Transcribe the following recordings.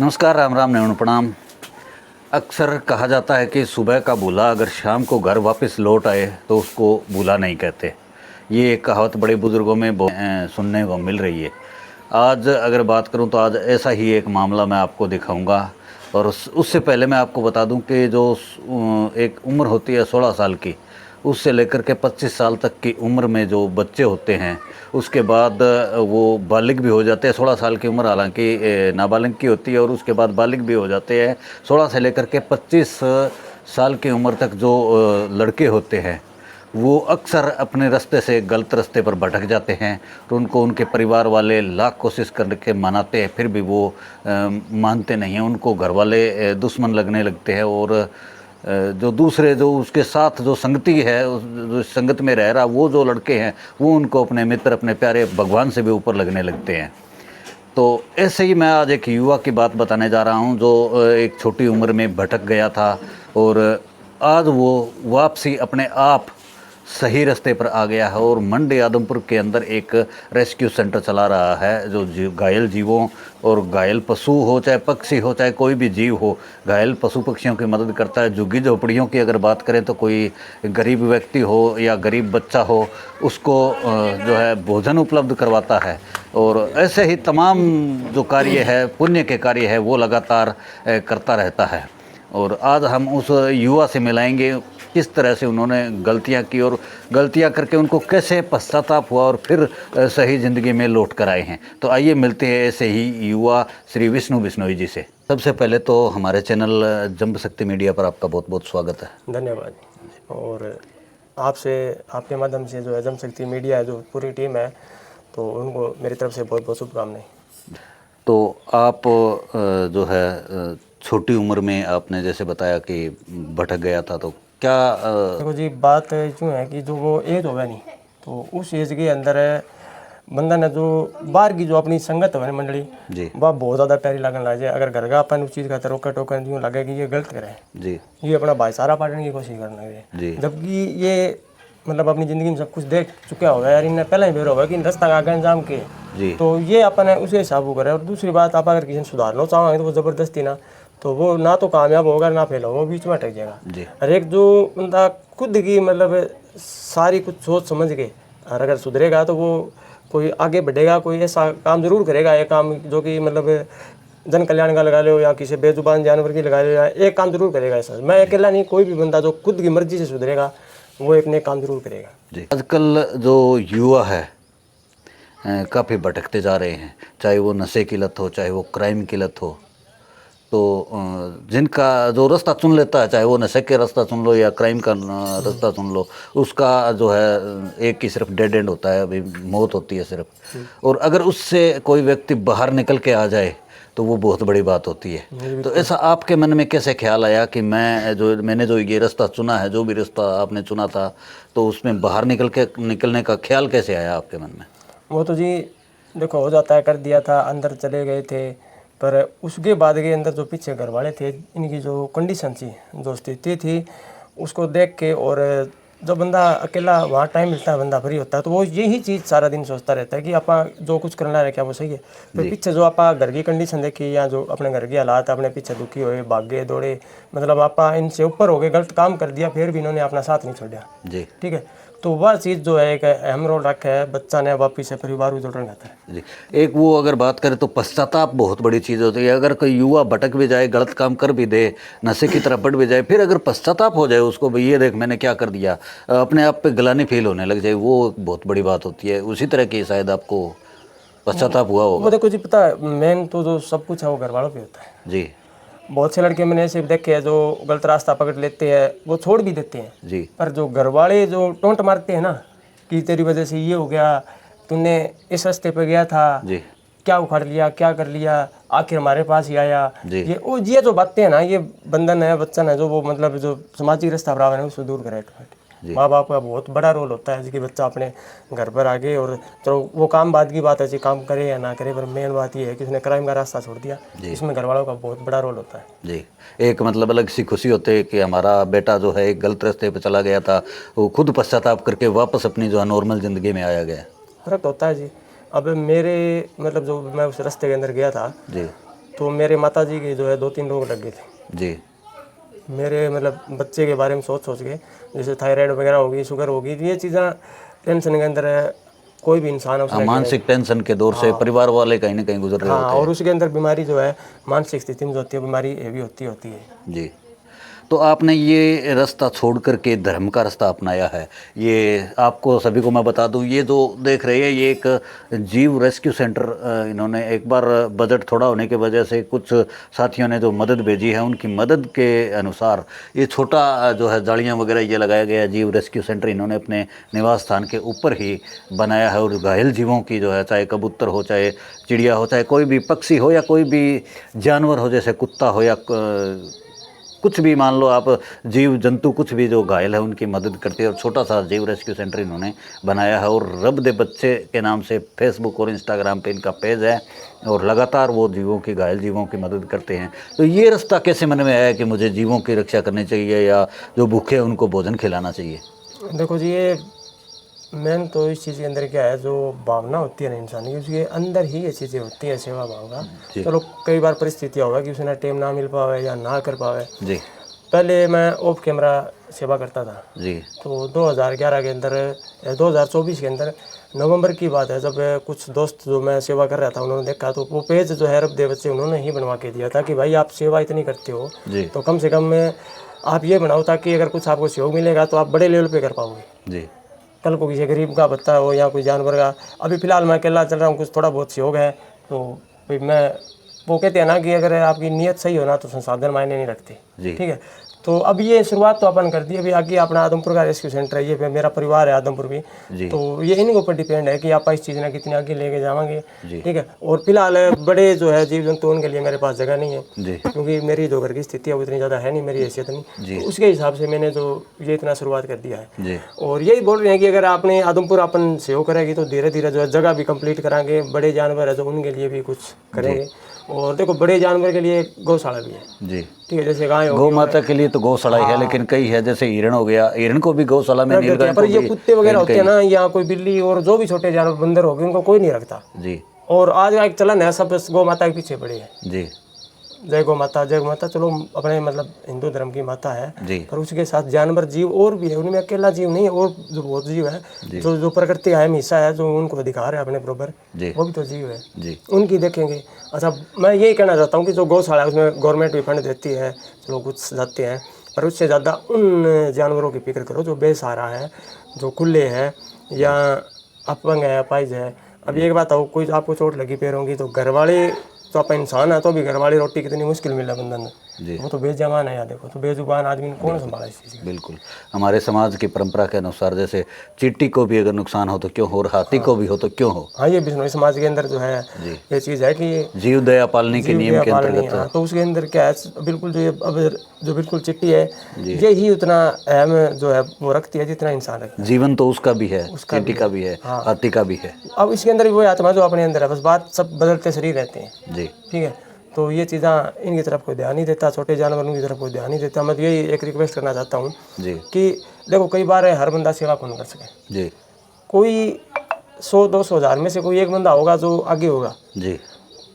नमस्कार, राम राम, नमन प्रणाम। अक्सर कहा जाता है कि सुबह का भूला अगर शाम को घर वापस लौट आए तो उसको भूला नहीं कहते। ये एक कहावत बड़े बुज़ुर्गों में सुनने को मिल रही है। आज अगर बात करूं तो आज ऐसा ही एक मामला मैं आपको दिखाऊंगा। और उससे पहले मैं आपको बता दूं कि जो एक उम्र होती है 16 साल की, उससे लेकर के 25 साल तक की उम्र में जो बच्चे होते हैं उसके बाद वो बालिग भी हो जाते हैं। 16 साल की उम्र हालांकि नाबालिग की होती है और उसके बाद बालिग भी हो जाते हैं। 16 से लेकर के 25 साल की उम्र तक जो लड़के होते हैं वो अक्सर अपने रास्ते से गलत रास्ते पर भटक जाते हैं। तो उनको उनके परिवार वाले लाख कोशिश करके मनाते हैं, फिर भी वो मानते नहीं हैं। उनको घर वाले दुश्मन लगने लगते हैं और जो दूसरे जो उसके साथ जो संगति है, जो संगत में रह रहा वो जो लड़के हैं वो उनको अपने मित्र, अपने प्यारे भगवान से भी ऊपर लगने लगते हैं। तो ऐसे ही मैं आज एक युवा की बात बताने जा रहा हूं जो एक छोटी उम्र में भटक गया था और आज वो वापसी अपने आप सही रास्ते पर आ गया है और मंडी आदमपुर के अंदर एक रेस्क्यू सेंटर चला रहा है जो घायल जीवों और घायल पशु हो, चाहे पक्षी हो, चाहे कोई भी जीव हो, घायल पशु पक्षियों की मदद करता है। झुग्गी झोपड़ियों की अगर बात करें तो कोई गरीब व्यक्ति हो या गरीब बच्चा हो उसको जो है भोजन उपलब्ध करवाता है। और ऐसे ही तमाम जो कार्य है, पुण्य के कार्य है, वो लगातार करता रहता है। और आज हम उस युवा से मिलाएंगे किस तरह से उन्होंने गलतियां की और गलतियां करके उनको कैसे पश्चाताप हुआ और फिर सही ज़िंदगी में लौट कर आए हैं। तो आइए मिलते हैं ऐसे ही युवा श्री विष्णु बिश्नोई जी से। सबसे पहले तो हमारे चैनल जंब शक्ति मीडिया पर आपका बहुत बहुत स्वागत है। धन्यवाद। और आपसे, आपके माध्यम से जो है जंब शक्ति मीडिया है, जो पूरी टीम है, तो उनको मेरी तरफ से बहुत बहुत शुभकामनाएं। तो आप जो है छोटी उम्र में आपने जैसे बताया कि भटक गया था, तो क्या देखो जी, बात यूँ है कि जो वो एज होगा नहीं, तो उस एज के अंदर बंदा ने जो बाहर की जो अपनी संगत है मंडली जी वह बहुत ज़्यादा प्यारी लगने लग जाए। अगर घर का अपन उस चीज़ का रोका टोका यूँ लगे कि ये गलत करे जी ये अपना भाईचारा पाटने की कोशिश करने लगे, जबकि ये मतलब अपनी ज़िंदगी में सब कुछ देख चुका होगा यार, इन्हें पहले ही बेर होगा कि रास्ता का आगे अंजाम के, तो ये अपन उसे हिसाब करे। और दूसरी बात, आप अगर किसी ने सुधारना चाहोगे तो वो ज़बरदस्ती ना, तो वो ना तो कामयाब होगा ना फेल होगा, वो बीच में अटक जाएगा। हर एक जो बंदा खुद की मतलब सारी कुछ सोच समझ के और अगर सुधरेगा तो वो कोई आगे बढ़ेगा, कोई ऐसा काम जरूर करेगा, एक काम जो कि मतलब जन कल्याण का लगा लो या किसी बेजुबान जानवर की लगा लो, या एक काम जरूर करेगा ऐसा। मैं अकेला नहीं, कोई भी बंदा जो खुद की मर्जी से सुधरेगा वो एक नए काम जरूर करेगा जी। आजकल जो युवा है काफ़ी भटकते जा रहे हैं, चाहे वो नशे की लत हो, चाहे वो क्राइम की लत हो। तो जिनका जो रास्ता चुन लेता है, चाहे वो नशे के रास्ता चुन लो या क्राइम का रास्ता चुन लो, उसका जो है एक ही सिर्फ डेड एंड होता है, अभी मौत होती है सिर्फ। और अगर उससे कोई व्यक्ति बाहर निकल के आ जाए तो वो बहुत बड़ी बात होती है। तो ऐसा आपके मन में कैसे ख्याल आया कि मैंने जो ये रास्ता चुना है, जो भी रास्ता आपने चुना था, तो उसमें बाहर निकलने का ख्याल कैसे आया आपके मन में? वो तो जी देखो, हो जाता है, कर दिया था, अंदर चले गए थे, पर उसके बाद के अंदर जो पीछे घर वाले थे, इनकी जो कंडीशन थी, जो स्थिति थी, उसको देख के, और जब बंदा अकेला वहाँ टाइम मिलता है, बंदा फ्री होता है, तो वो यही चीज़ सारा दिन सोचता रहता है कि आप जो कुछ करना है क्या वो सही है। फिर पीछे जो आप घर की कंडीशन देखी या जो अपने घर के हालात अपने पीछे दुखी हुए, भागे दौड़े, मतलब आप इनसे ऊपर हो गए, गलत काम कर दिया, फिर भी इन्होंने अपना साथ नहीं छोड़ा जी, ठीक है। तो वह चीज़ जो है एक अहम रोल रखा है, बच्चा ने वापिस से परिवार को जोड़ना चाहता है जी। एक वो अगर बात करें तो पश्चाताप बहुत बड़ी चीज़ होती है। अगर कोई युवा भटक भी जाए, गलत काम कर भी दे, नशे की तरफ बढ़ भी जाए, फिर अगर पश्चाताप हो जाए उसको, भाई ये देख मैंने क्या कर दिया, अपने आप पे गिलानी फील होने लग जाए, वो बहुत बड़ी बात होती है। उसी तरह की शायद आपको पश्चाताप हुआ होगा। वो देखो जी, पता है मेन तो जो सब कुछ है वो घर वालों पे होता है जी। बहुत से लड़के मैंने ऐसे देखे हैं जो गलत रास्ता पकड़ लेते हैं, वो छोड़ भी देते हैं जी। पर जो घर वाले जो टोंट मारते हैं ना कि तेरी वजह से ये हो गया, तूने इस रास्ते पे गया था जी, क्या उखाड़ लिया, क्या कर लिया, आखिर हमारे पास ही आया, ये जो बातें हैं ना, ये बंधन है, बच्चन है, जो वो मतलब जो सामाजिक रास्ता बराबर है उसको दूर करे। माँ बाप का बहुत बड़ा रोल होता है कि बच्चा अपने घर पर आगे, और चलो वो काम बाद की बात है, काम करे या ना करे, पर मेन बात ये है कि उसने क्राइम का रास्ता छोड़ दिया, इसमें घर वालों का बहुत बड़ा रोल होता है जी। एक मतलब अलग सी खुशी होती है कि हमारा बेटा जो है एक गलत रास्ते पे चला गया था, वो खुद पश्चाताप करके वापस अपनी जो है नॉर्मल ज़िंदगी में आया गया। फर्क होता है जी। अब मेरे मतलब जो मैं उस रास्ते के अंदर गया था जी, तो मेरे माता जी के जो है 2-3 रोग लग गए थे जी। मेरे मतलब बच्चे के बारे में सोच के, जैसे थायराइड वगैरह होगी, शुगर होगी, ये चीज़ें टेंशन के अंदर है, कोई भी इंसान उसमें मानसिक टेंशन के दौर से परिवार वाले कहीं ना कहीं गुजर रहे हाँ, होते हैं। और उसके अंदर बीमारी जो है मानसिक स्थिति में जो होती है बीमारी हैवी होती है। जी। तो आपने ये रास्ता छोड़ करके धर्म का रास्ता अपनाया है। ये आपको सभी को मैं बता दूं, ये जो देख रहे हैं ये एक जीव रेस्क्यू सेंटर, इन्होंने एक बार बजट थोड़ा होने की वजह से कुछ साथियों ने जो मदद भेजी है उनकी मदद के अनुसार ये छोटा जो है जालियां वगैरह ये लगाया गया जीव रेस्क्यू सेंटर इन्होंने अपने निवास स्थान के ऊपर ही बनाया है। और घायल जीवों की जो है, चाहे कबूतर हो, चाहे चिड़िया हो, चाहे कोई भी पक्षी हो या कोई भी जानवर हो, जैसे कुत्ता हो या कुछ भी मान लो आप, जीव जंतु कुछ भी जो घायल है उनकी मदद करती है। और छोटा सा जीव रेस्क्यू सेंटर इन्होंने बनाया है और रब दे बच्चे के नाम से फेसबुक और इंस्टाग्राम पे इनका पेज है और लगातार वो जीवों की, घायल जीवों की मदद करते हैं। तो ये रास्ता कैसे मन में आया कि मुझे जीवों की रक्षा करनी चाहिए या जो भूखे हैं उनको भोजन खिलाना चाहिए? देखो जी, ये मेन तो इस चीज़ के अंदर क्या है, जो भावना होती है ना इंसान की, उसके अंदर ही ये चीज़ें होती है सेवा भाव का। चलो कई बार परिस्थितियाँ होगा कि उसने टाइम ना मिल पावे या ना कर पावे जी। पहले मैं ऑफ कैमरा सेवा करता था जी। तो 2011 के अंदर, 2024 के अंदर नवंबर की बात है, जब कुछ दोस्त जो मैं सेवा कर रहा था उन्होंने देखा तो वो पेज जो है रब दे बच्चे उन्होंने ही बनवा के दिया था कि भाई आप सेवा इतनी करते हो तो कम से कम आप ये बनाओ ताकि अगर कुछ आपको सहयोग मिलेगा तो आप बड़े लेवल पे कर पाओगे जी। कल को किसी गरीब का बच्चा हो या कोई जानवर का। अभी फिलहाल मैं अकेला चल रहा हूँ, कुछ थोड़ा बहुत सहयोग है तो भाई मैं, वो कहते हैं ना कि अगर आपकी नीयत सही हो ना तो संसाधन मायने नहीं रखते। ठीक है, तो अब ये शुरुआत तो अपन कर दी। अभी आगे अपना आदमपुर का रेस्क्यू सेंटर है, ये मेरा परिवार है आदमपुर भी, तो ये इन्हीं के ऊपर डिपेंड है कि आप इस चीज़ ने कितने आगे लेके जाएंगे। ठीक है, और फिलहाल बड़े जो है जीव जंतु उनके लिए मेरे पास जगह नहीं है क्योंकि मेरी जो घर की स्थिति है वो इतनी ज़्यादा है नहीं, मेरी हैसियत नहीं, तो उसके हिसाब से मैंने जो ये इतना शुरुआत कर दिया है। और यही बोल रहे हैं कि अगर आपने आदमपुर अपन सेव करेगी तो धीरे धीरे जो है जगह भी कंप्लीट कराएंगे, बड़े जानवर है जो उनके लिए भी कुछ करेंगे। और देखो बड़े जानवर के लिए गौशाला भी है जी। ठीक है, जैसे गाय गौ माता के लिए तो गौशाला ही है, लेकिन कई है जैसे हिरण हो गया, हिरण को भी गौशाला में नहीं रखते। पर ये कुत्ते वगैरह होते हैं ना या कोई बिल्ली और जो भी छोटे जानवर बंदर हो गए उनको कोई नहीं रखता जी। और आज का एक चलन है, सब गौ माता के पीछे पड़े हैं जी। जय गौ माता, जय गौ माता, चलो अपने मतलब हिंदू धर्म की माता है जी। पर उसके साथ जानवर जीव और भी है, उनमें अकेला जीव नहीं है, और जो बहुत जीव है जो प्रकृति अहम हिस्सा है, जो उनको अधिकार है अपने बराबर, वो भी तो जीव है जी। उनकी देखेंगे। अच्छा, मैं यही कहना चाहता हूँ कि जो गौशाला है उसमें गवर्नमेंट भी फंड देती है, चलो कुछ जाते हैं, पर उससे ज़्यादा उन जानवरों की फिक्र करो जो बेसहारा है, जो खुले हैं या अपंग है, अपाहिज है। अब एक बात हो, कोई आपको चोट लगी पैरों की तो घर वाले, तो आप इंसान है तो भी घर वाली रोटी कितनी मुश्किल मिला बंधन में, वो तो बेजबान है। या देखो तो बेजुबान आदमी ने कौन संभाला इस चीज़। बिल्कुल, हमारे समाज की परंपरा के अनुसार जैसे चींटी को भी अगर नुकसान हो तो क्यों हो, और हाथी को भी हो तो क्यों हो। हाँ, ये बिश्नोई समाज के अंदर जो है ये चीज़ है कि जीव दया पालने के नियम के अंतर्गत, तो उसके अंदर क्या है बिल्कुल जो बिल्कुल चिट्टी है ये ही उतना अहम जो है वो रखती है जितना इंसान रखता है। जीवन तो उसका भी है, चींटी का भी है, हाथी का भी है। अब इसके अंदर भी वही आत्मा जो अपने अंदर है, बस बात सब बदलते शरीर रहते हैं जी। ठीक है, तो ये चीज़ें इनकी तरफ कोई ध्यान नहीं देता, छोटे जानवरों की तरफ कोई ध्यान नहीं देता। मैं यही एक रिक्वेस्ट करना चाहता हूँ जी कि देखो कई बार हर बंदा सेवा कौन कर सके जी। कोई 100-200 हज़ार में से कोई एक बंदा होगा जो आगे होगा जी,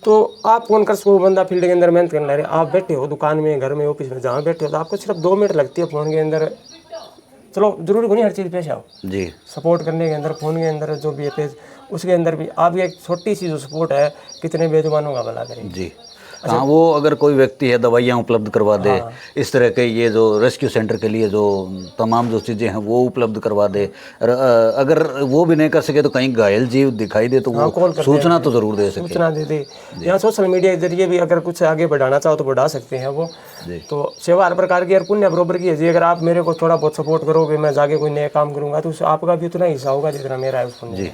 तो आप कौन कर सको। बंदा फील्ड के अंदर मेहनत करने लगे, आप बैठे हो दुकान में, घर में, ऑफिस में, जहाँ बैठे हो, तो आपको सिर्फ 2 मिनट लगती है फ़ोन के अंदर। चलो जरूरी नहीं हर चीज़ पेश आओ जी, सपोर्ट करने के अंदर, फ़ोन के अंदर जो भी है पेज, उसके अंदर भी आप एक छोटी सी जो सपोर्ट है कितने बेजुबानों का भला करें जी। हाँ, वो अगर कोई व्यक्ति है दवाइयाँ उपलब्ध करवा दे, इस तरह के ये जो रेस्क्यू सेंटर के लिए जो तमाम जो चीज़ें हैं वो उपलब्ध करवा दे, अगर वो भी नहीं कर सके तो कहीं घायल जीव दिखाई दे तो वो सूचना तो ज़रूर दे सके, सूचना दे दे। यहाँ सोशल मीडिया के जरिए भी अगर कुछ आगे बढ़ाना चाहो तो बढ़ा सकते हैं वो। तो सेवा हर प्रकार की और पुण्य बरोबर की है जी। अगर आप मेरे को थोड़ा बहुत सपोर्ट करोगे, मैं जाके कोई नया काम करूँगा तो आपका भी उतना हिस्सा होगा जितना मेरा है उस पुण्य।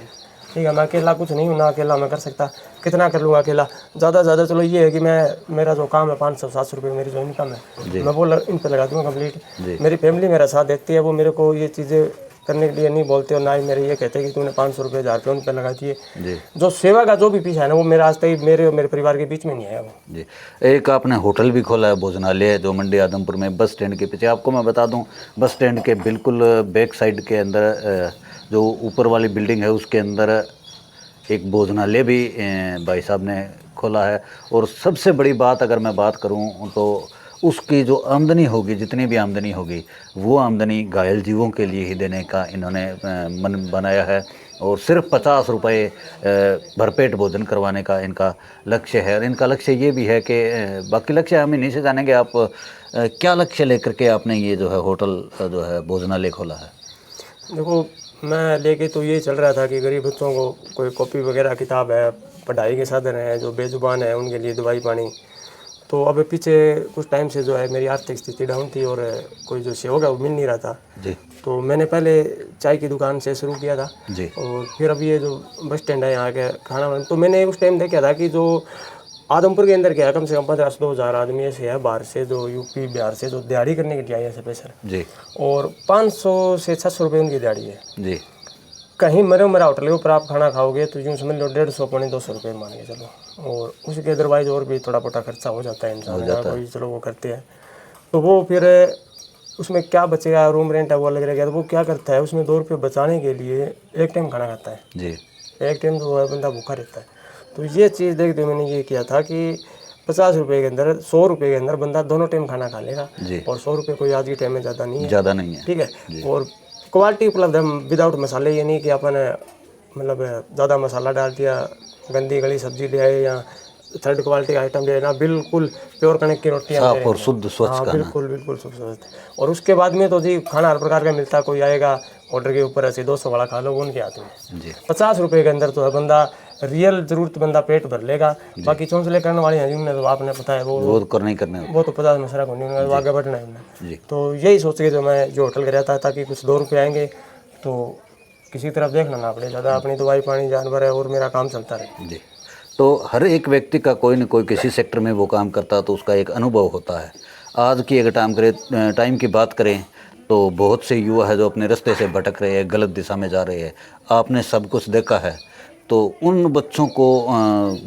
ठीक है, मैं अकेला कुछ नहीं हूँ ना, अकेला मैं कर सकता, कितना कर लूँगा अकेला। ज़्यादा से ज़्यादा चलो ये है कि मेरा जो काम है 500-700 रुपये मेरी जो इनकम है मैं वो इन पर लगा दूँगा कंप्लीट। मेरी फैमिली मेरा साथ देती है, वो मेरे को ये चीज़ें करने के लिए नहीं बोलते और ना ही मेरे ये कहते हैं कि तूने 500 रुपये 1000 रुपये उन पर लगा दिए। जो सेवा का जो भी पीछा है ना वो मेरा आज तक मेरे और मेरे परिवार के बीच में नहीं है वो जी। एक आपने होटल भी खोला है, भोजनालय, जो मंडी आदमपुर में बस स्टैंड के पीछे। आपको मैं बता दूं बस स्टैंड के बिल्कुल बैक साइड के अंदर जो ऊपर वाली बिल्डिंग है उसके अंदर एक भोजनालय भी भाई साहब ने खोला है। और सबसे बड़ी बात अगर मैं बात करूं तो उसकी जो आमदनी होगी, जितनी भी आमदनी होगी, वो आमदनी घायल जीवों के लिए ही देने का इन्होंने मन बनाया है। और सिर्फ 50 रुपये भरपेट भोजन करवाने का इनका लक्ष्य है। और इनका लक्ष्य ये भी है कि बाकी लक्ष्य हम इन्हीं से जानेंगे। आप क्या लक्ष्य लेकर के आपने ये जो है होटल जो है भोजनालय खोला है? देखो, मैं लेके तो यही चल रहा था कि गरीब बच्चों को कोई कॉपी वगैरह किताब है, पढ़ाई के साधन है, जो बेजुबान है उनके लिए दवाई पानी। तो अब पीछे कुछ टाइम से जो है मेरी आर्थिक स्थिति डाउन थी और कोई जो सहयोग है वो मिल नहीं रहा था जी। तो मैंने पहले चाय की दुकान से शुरू किया था जी। और फिर अब ये जो बस स्टैंड है यहाँ के खाना बना, तो मैंने उस टाइम देखा था कि जो आदमपुर के अंदर क्या है, कम से कम 15-20 आदमी ऐसे है बाहर से, जो यूपी बिहार से, जो दिहाड़ी करने के लिए आए हैं स्पेशल जी। और 500 से 600 रुपये उनकी दिहाड़ी है जी। कहीं मरे मरा होटल के ऊपर आप खाना खाओगे तो यूँ समझ लो 150-200 रुपये मान के चलो। और उसके अदरवाइज और भी थोड़ा पोटा खर्चा हो जाता है इंसान का, कोई चलो वो करते हैं तो वो फिर उसमें क्या बचेगा, रूम रेंट है वो अलग रहेगा, तो वो क्या करता है उसमें 2 रुपये बचाने के लिए एक टाइम खाना खाता है जी। एक टाइम तो है बंदा भूखा रहता है। तो ये चीज़ देखते हुए मैंने ये किया था कि 50 रुपये के अंदर, 100 रुपये के अंदर बंदा दोनों टाइम खाना खा लेगा। और 100 रुपये कोई आज के टाइम में ज़्यादा नहीं है, ठीक है। और क्वालिटी उपलब्ध है, विदाउट मसाले। ये नहीं कि अपन मतलब ज़्यादा मसाला डाल दिया, गंदी गली सब्जी ले आए या थर्ड क्वालिटी का आइटम ले आए ना, बिल्कुल प्योर कणक की रोटियाँ साफ और शुद्ध स्वच्छ खाना। बिल्कुल बिल्कुल स्वच्छ। और उसके बाद में तो जी खाना हर प्रकार का मिलता है, कोई आएगा ऑर्डर के ऊपर ऐसे 200 वाला खा लो उनके हाथ में। 50 रुपये के अंदर तो है बंदा रियल जरूरत बंदा पेट भर लेगा। बाकी चौंसले करने वाले हैं जिनने तो आपने पता है वो करने वो तो 50 मसरा को नहीं, वो आगे बढ़ना है उन्हें। तो यही सोच के जो मैं जो होटल कराया था ताकि कुछ 2 रुपये आएंगे तो किसी तरफ देखना ना पड़े, ज़्यादा अपनी दवाई पानी जानवर है और मेरा काम चलता रहे जी। तो हर एक व्यक्ति का कोई न कोई किसी सेक्टर में वो काम करता है तो उसका एक अनुभव होता है। आज की अगर टाइम की बात करें तो बहुत से युवा है जो अपने रास्ते से भटक रहे हैं, गलत दिशा में जा रहे हैं। आपने सब कुछ देखा है, तो उन बच्चों को,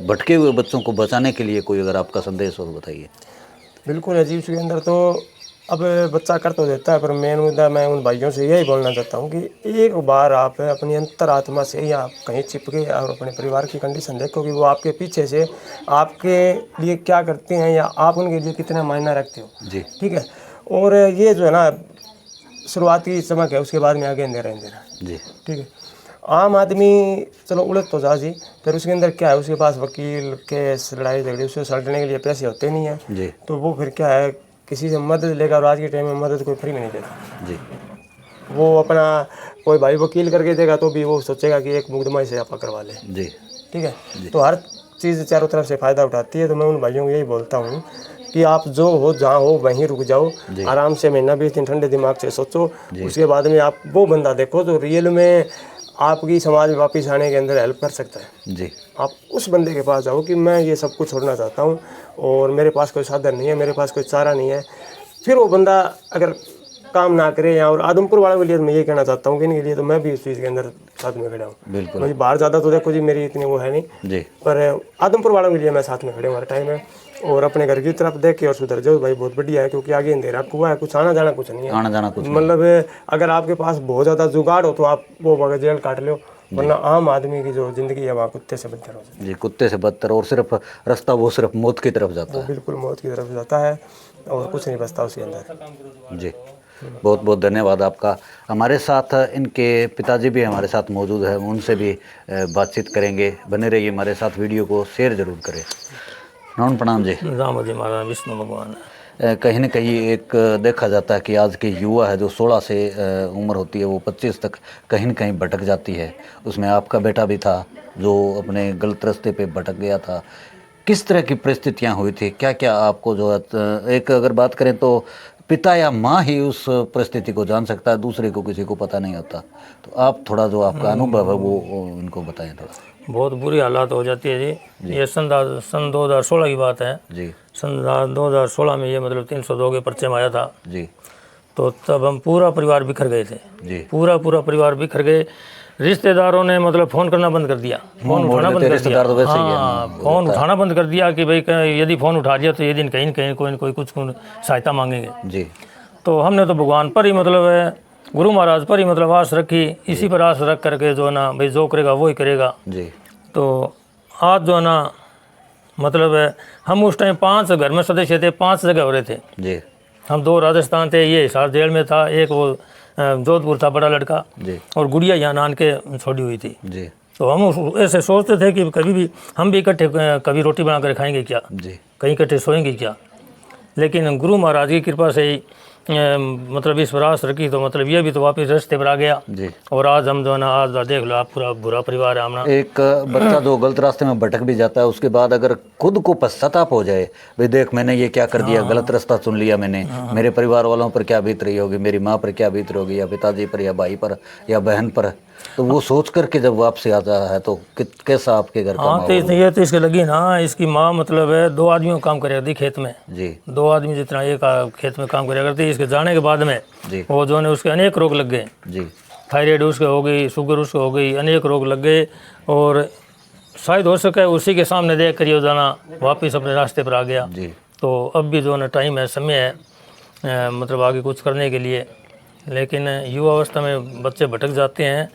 भटके हुए बच्चों को बचाने के लिए कोई अगर आपका संदेश हो बताइए। बिल्कुल अजीब के अंदर तो अब बच्चा कर तो देता है, पर मेन मुद्दा मैं उन भाइयों से यही बोलना चाहता हूँ कि एक बार आप अपनी अंतरात्मा से या कहीं चिपके और अपने परिवार की कंडीशन देखो कि वो आपके पीछे से आपके लिए क्या करते हैं या आप उनके लिए कितना मायना रखते हो जी, ठीक है। और ये जो है ना शुरुआती चमक है, उसके बाद में आगे अंधेरा जी, ठीक है। आम आदमी चलो उड़द तो जा जी, फिर उसके अंदर क्या है, उसके पास वकील केस लड़ाई झगड़े उससे सलटने के लिए पैसे होते नहीं हैं जी। तो वो फिर क्या है किसी से मदद लेगा, और आज के टाइम में मदद कोई फ्री में नहीं देता जी। वो अपना कोई भाई वकील करके देगा तो भी वो सोचेगा कि एक मुकदमा से आप करवा ले जी, ठीक है। तो हर चीज़ चारों तरफ से फ़ायदा उठाती है। तो मैं उन भाइयों को यही बोलता हूँ कि आप जो हो जहाँ हो वहीं रुक जाओ, आराम से महीना 20 दिन ठंडे दिमाग से सोचो, उसके बाद में आप वो बंदा देखो जो रियल में आपकी समाज में वापस आने के अंदर हेल्प कर सकता है जी। आप उस बंदे के पास जाओ कि मैं ये सब कुछ छोड़ना चाहता हूँ और मेरे पास कोई साधन नहीं है, मेरे पास कोई चारा नहीं है। फिर वो बंदा अगर काम ना करे या, और आदमपुर वालों के लिए मैं ये कहना चाहता हूँ कि इनके लिए तो मैं भी इस चीज़ के अंदर साथ में खड़ा हूँ। बिल्कुल, मुझे बाहर ज़्यादा तो देखो जी मेरी इतनी वो है नहीं जी, पर आदमपुर वालों के लिए मैं साथ में खड़े हूँ हर टाइम है। और अपने घर की तरफ देख के और सुधर जाओ भाई, बहुत बढ़िया है, क्योंकि आगे अंधेरा कुआ है, कुछ आना जाना कुछ नहीं है, आना जाना कुछ मतलब अगर आपके पास बहुत ज़्यादा जुगाड़ हो तो आप वो जेल काट लो, वरना आम आदमी की जो जिंदगी है वहाँ कुत्ते से बदतर हो जाती है जी, कुत्ते से बदतर। और सिर्फ रास्ता वो सिर्फ मौत की तरफ जाता है, बिल्कुल मौत की तरफ जाता है और कुछ नहीं बचता उसके अंदर जी। बहुत बहुत धन्यवाद आपका। हमारे साथ इनके पिताजी भी हमारे साथ मौजूद है, उनसे भी बातचीत करेंगे। बने रहिए हमारे साथ, वीडियो को शेयर जरूर करें। नमन प्रणाम जी। राम जी महाराज, विष्णु भगवान। कहीं न कहीं एक देखा जाता है कि आज के युवा है जो 16 से उम्र होती है वो 25 तक कहीं न कहीं भटक जाती है। उसमें आपका बेटा भी था जो अपने गलत रास्ते पे भटक गया था। किस तरह की परिस्थितियाँ हुई थी, क्या क्या आपको जो एक अगर बात करें तो पिता या माँ ही उस परिस्थिति को जान सकता है, दूसरे को किसी को पता नहीं होता। तो आप थोड़ा जो आपका अनुभव है वो इनको बताएं थोड़ा। बहुत बुरी हालात हो जाती है जी। ये सन 2016 की बात है जी। सन 2016 में ये मतलब 302 के पर्चे में आया था जी। तो तब हम पूरा परिवार बिखर गए थे जी। पूरा परिवार बिखर गए। रिश्तेदारों ने मतलब फ़ोन करना बंद कर दिया, फ़ोन उठाना बंद कर दिया। हाँ, फ़ोन उठाना बंद कर दिया कि भाई यदि फ़ोन उठा दिया तो ये दिन कहीं न कहीं कोई न कोई कुछ सहायता मांगेंगे जी। तो हमने तो भगवान पर ही मतलब गुरु महाराज पर ही मतलब आस रखी, इसी पर आस रख करके जो है ना भाई जो करेगा वो ही करेगा जी। तो आज जो है ना मतलब हम उस टाइम 5 घर में सदस्य थे, 5 जगह हो रहे थे जी। हम 2 राजस्थान थे, ये हिसार जेल में था, एक वो जोधपुर था बड़ा लड़का जी। और गुड़िया यहाँ नान के छोड़ी हुई थी जी। तो हम ऐसे सोचते थे कि कभी भी हम भी इकट्ठे कभी रोटी बना कर खाएंगे क्या, जी। कहीं इकट्ठे सोएंगे क्या। लेकिन गुरु महाराज की कृपा से ही मतलब इस विरासत रखी तो मतलब ये भी तो वापस रास्ते पर आ गया जी। और आज हम जो है ना आज देख लो आप पूरा बुरा परिवार है हमारा। एक बच्चा जो गलत रास्ते में भटक भी जाता है उसके बाद अगर खुद को पश्चाताप हो जाए, भाई देख मैंने ये क्या कर दिया, गलत रास्ता चुन लिया मैंने, मेरे परिवार वालों पर क्या बीत रही होगी, मेरी माँ पर क्या बीत रही होगी, या पिताजी पर, या भाई पर, या बहन पर, तो वो सोच करके जब वापसी आता है तो कैसा आपके घर का हाँ तो ये तो इसके लगी ना, इसकी माँ मतलब है 2 आदमियों काम करे करती खेत में जी। 2 आदमी जितना एक खेत में काम करे करती। इसके जाने के बाद में जी। वो जो है उसके अनेक रोग लग गए जी। थायराइड उसके हो गई, शुगर उसको हो गई, अनेक रोग लग गए और शायद हो सके उसी के सामने देख कर ये जाना वापस अपने रास्ते पर आ गया जी। तो अब भी जो है ना टाइम है, समय है मतलब आगे कुछ करने के लिए। लेकिन युवा अवस्था में बच्चे भटक जाते हैं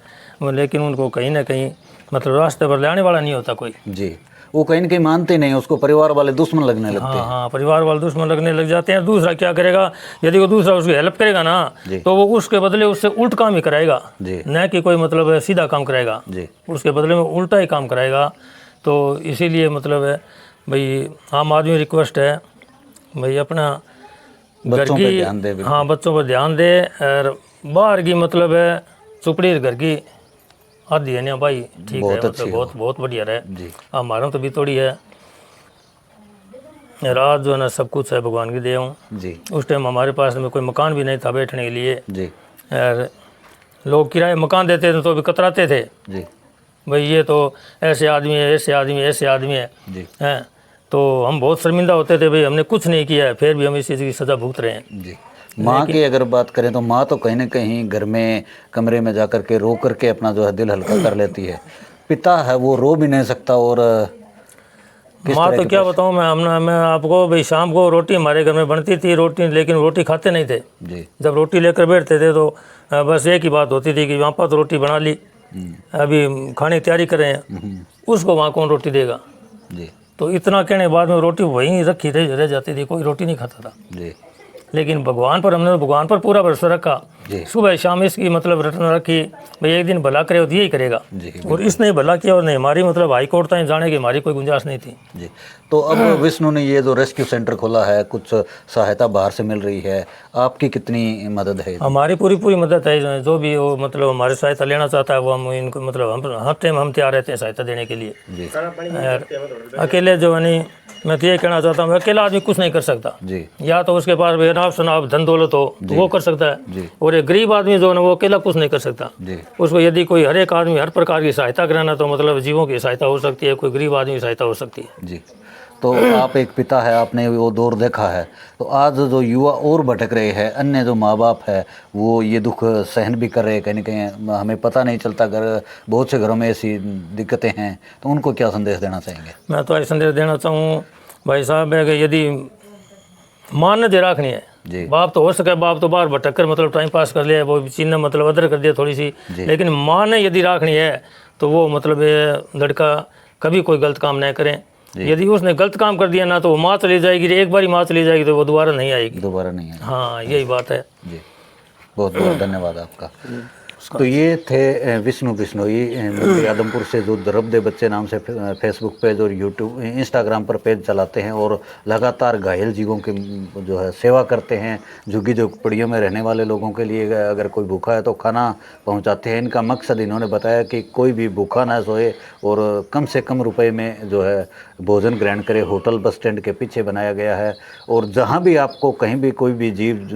लेकिन उनको कहीं ना कहीं मतलब रास्ते पर ले आने वाला नहीं होता कोई। जी। वो कहीं ना कहीं मानते नहीं, उसको परिवार वाले दुश्मन लगने लगते हैं। हाँ, परिवार वाले दुश्मन लगने लग जाते हैं। दूसरा क्या करेगा, यदि वो दूसरा उसकी हेल्प करेगा ना तो वो उसके बदले उससे उल्ट काम ही कराएगा, न कि कोई मतलब सीधा काम कराएगा, उसके बदले में उल्टा ही काम कराएगा। तो इसीलिए मतलब है भाई आम आदमी रिक्वेस्ट है भाई अपना घर की, हाँ बच्चों पर ध्यान दे और बाहर की मतलब है चुपड़ी घर की आदि है ना भाई ठीक है, मतलब बहुत बढ़िया रहे। हमारा तो भी थोड़ी है रात जो है ना सब कुछ है भगवान की देव जी। उस टाइम हमारे पास में कोई मकान भी नहीं था बैठने के लिए जी। और लोग किराए मकान देते थे तो भी कतराते थे जी। भाई ये तो ऐसे आदमी है, ऐसे आदमी, ऐसे आदमी है जी। हैं तो हम बहुत शर्मिंदा होते थे भाई हमने कुछ नहीं किया है फिर भी हम इस चीज़ की सज़ा भुगत रहे हैं जी। माँ की अगर बात करें तो माँ तो कहीं ना कहीं घर में कमरे में जा कर के रो करके अपना जो है दिल हल्का कर लेती है, पिता है वो रो भी नहीं सकता। और माँ तो क्या बताऊँ मैं आपको भाई शाम को रोटी हमारे घर में बनती थी रोटी, लेकिन रोटी खाते नहीं थे जी। जब रोटी लेकर बैठते थे तो बस एक ही बात होती थी कि वहाँ पर तो रोटी बना ली, अभी खाने की तैयारी कर रहे हैं, उसको वहाँ कौन रोटी देगा जी। तो इतना कहने के बाद में रोटी वहीं रखी रह जाती थी, कोई रोटी नहीं खाता था जी। लेकिन भगवान पर हमने भगवान पर पूरा भरोसा रखा, सुबह शाम इसकी मतलब रटना रखी भाई एक दिन भला करे तो यही करेगा और इसने भला किया और नहीं हमारी मतलब हाई कोर्ट तक जाने की हमारी कोई गुंजाइश नहीं थी जी। तो अब विष्णु ने ये जो रेस्क्यू सेंटर खोला है, कुछ सहायता बाहर से मिल रही है, आपकी कितनी मदद है? हमारी पूरी मदद है, जो भी वो मतलब हमारी सहायता लेना चाहता है वो हम इनको मतलब हम हर टाइम हम तैयार रहते हैं सहायता देने के लिए। अकेले जो है नहीं मैं तो ये कहना चाहता हूँ अकेला आदमी कुछ नहीं कर सकता जी। या तो उसके पास बेनाब शनाब धन दौलत हो तो वो कर सकता है और एक गरीब आदमी जो है ना वो अकेला कुछ नहीं कर सकता जी। उसको यदि कोई हर एक आदमी हर प्रकार की सहायता कराना तो मतलब जीवों की सहायता हो सकती है, कोई गरीब आदमी की सहायता हो सकती है जी। तो आप एक पिता है, आपने वो दौर देखा है, तो आज जो युवा और भटक रहे हैं, अन्य जो माँ बाप है वो ये दुख सहन भी कर रहे हैं, कहीं ना कहीं हमें पता नहीं चलता, घर बहुत से घरों में ऐसी दिक्कतें हैं, तो उनको क्या संदेश देना चाहेंगे? मैं तो ऐसा संदेश देना चाहूँ भाई साहब है कि यदि मान्यता रखनी है जी। बाप तो हो सके बाप तो बाहर भटक कर मतलब टाइम पास कर लिया, वो चिन्ह मतलब अदर कर दिया थोड़ी सी, लेकिन माँ ने यदि रखनी है तो वो मतलब लड़का कभी कोई गलत काम नहीं करें। यदि उसने गलत काम कर दिया ना तो वो माँ चली जाएगी, एक बार ही माँ चली जाएगी तो वो दोबारा नहीं आएगी, दोबारा नहीं आएगी। हाँ यही बात है जी। बहुत बहुत धन्यवाद आपका। तो ये थे विष्णु बिश्नोई आदमपुर से, जो दरबदे बच्चे नाम से फेसबुक पेज और यूट्यूब इंस्टाग्राम पर पेज चलाते हैं और लगातार घायल जीवों की जो है सेवा करते हैं। झुग्गी झोंपड़ियों में रहने वाले लोगों के लिए अगर कोई भूखा है तो खाना पहुंचाते हैं। इनका मकसद इन्होंने बताया कि कोई भी भूखा ना सोए और कम से कम रुपए में जो है भोजन ग्रहण करे। होटल बस स्टैंड के पीछे बनाया गया है और जहाँ भी आपको कहीं भी कोई भी जीव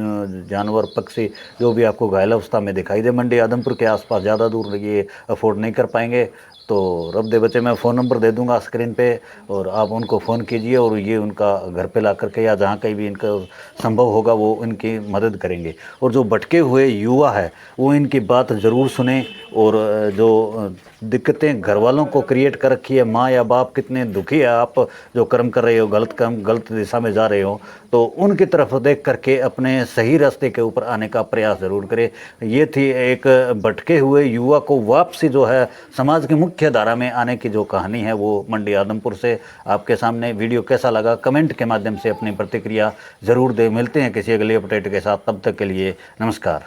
जानवर पक्षी जो भी आपको घायल अवस्था में दिखाई दे, मंडी आदमपुर के आसपास, ज़्यादा दूर ये अफोर्ड नहीं कर पाएंगे तो रबदे बच्चे मैं फ़ोन नंबर दे दूंगा स्क्रीन पे और आप उनको फ़ोन कीजिए और ये उनका घर पे ला करके या जहाँ कहीं भी इनका संभव होगा वो इनकी मदद करेंगे। और जो भटके हुए युवा है वो इनकी बात ज़रूर सुने और जो दिक्कतें घर वालों को क्रिएट कर रखी है, माँ या बाप कितने दुखी है, आप जो कर्म कर रहे हो, गलत काम, गलत दिशा में जा रहे हो, तो उनकी तरफ देख करके अपने सही रास्ते के ऊपर आने का प्रयास ज़रूर करें। ये थी एक भटके हुए युवा को वापसी जो है समाज के मुख्य मुख्य धारा में आने की जो कहानी है वो मंडी आदमपुर से आपके सामने। वीडियो कैसा लगा कमेंट के माध्यम से अपनी प्रतिक्रिया ज़रूर दें। मिलते हैं किसी अगले अपडेट के साथ, तब तक के लिए नमस्कार।